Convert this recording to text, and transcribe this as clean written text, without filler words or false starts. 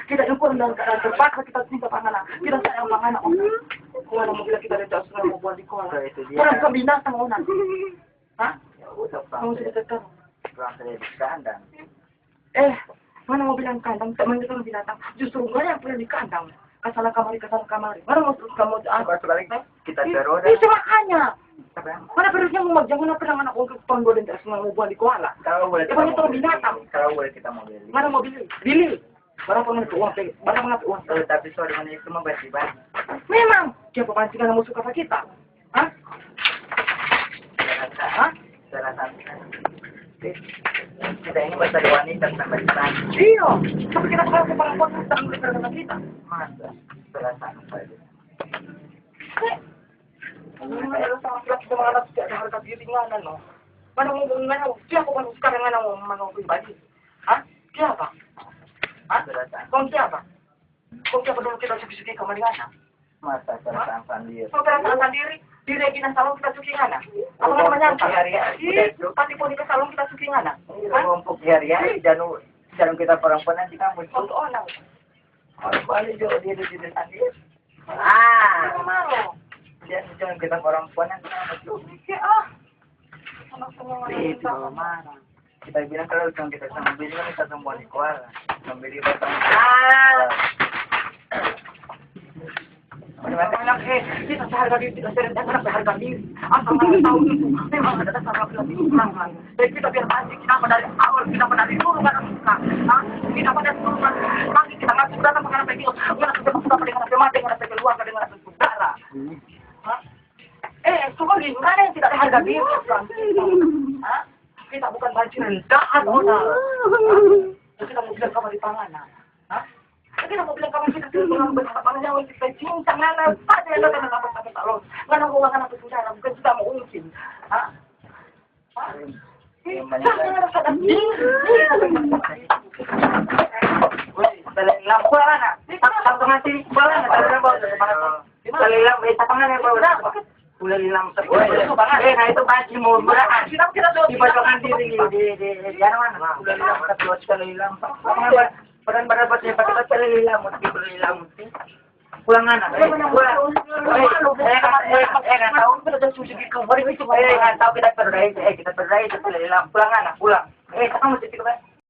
Kita yang kurang dalam keadaan terpaksa kita cinta panganan. Kita sayang panganan. Kung ano mo bilang kita rin tayo sa mga buwan di ko. Parang sa binatang una. Ha? Kamu sudah tetap. Mana mau bilang kandang, teman itu binatang. Justru enggak yang punya di kandang. Kasana kamari. Mana mau kamu apa? Kita teroda. Itu makanya. Mana perutnya mau jangan pernah anak untuk panggoda dan semua buat di koala. Kalau boleh Itu itu binatang. Kalau boleh kita mau beli. Mana mau beli? Beli. Barang pengen uang, barang pengen uang. Tapi sorry mana itu mau beli bang. Memang. Siapa pancing yang mau suka sama kita? Hah? Hah? Kita ini bahasa wanita sampai di sana. Iya. Tapi kita kalau ke perempuan kita akan berikan dengan kita. Masa perasaan saja. Ada sangat semangat tidak ada harga diri nganan no. Mana mau ngana siapa kan sekarang ngana mau mana pribadi? Hah? Siapa? Hah? Kau siapa? Kau siapa dulu kita suki-suki kamar ngana? Masa perasaan sendiri. Kau perasaan sendiri di Regina Salon kita suki ngana? Apa namanya? Pasti pun di salon kita suki ngana. Untuk hari-hari jangan kita perempuan nanti kamu. Untuk orang. Orang balik juga dia di sini sendiri. Mau. Jangan kita perempuan nanti kamu. Itu mana? Kita bilang kalau kita sama beli kan kita semua di kuala. Membeli batang. Kita seharga diri, kita seharga diri. Asal kita tahu itu, memang ada dasar laki-laki kurang. Jadi kita biar pasti kita dari awal, kita dari dulu kan kita. Kita pada dulu kan, pagi kita ngasih datang mengenai video, mengenai sudah dengan remaja, dengan keluarga, dengan saudara. Suka gimana yang tidak ada harga diri? Kita bukan baju rendah atau kita mau bilang kamu di panganan. Kita mau bilang kamu kita bilang panganan yang kita cinta ngana saja yang datang dapat sampai salon. Ngana mau ngana bersaudara bukan sudah mau ungkin. Jangan ada sadar diri. Dalam kuala na. Satu ngasih kuala na. Dalam panganan yang bawa. Ulah hilang sebuah. Nah itu baju mau berapa? Di pojokan di mana? Ulah hilang kedua sekali hilang. Peran berapa siapa kita sekali hilang? Mesti berhilang mesti. Pulang anak. Pulang. Nggak tahu kita sudah suci di kamar itu. Nggak tahu kita berdaya. Kita berdaya sekali hilang. Pulang anak. Pulang. Kamu mesti kita.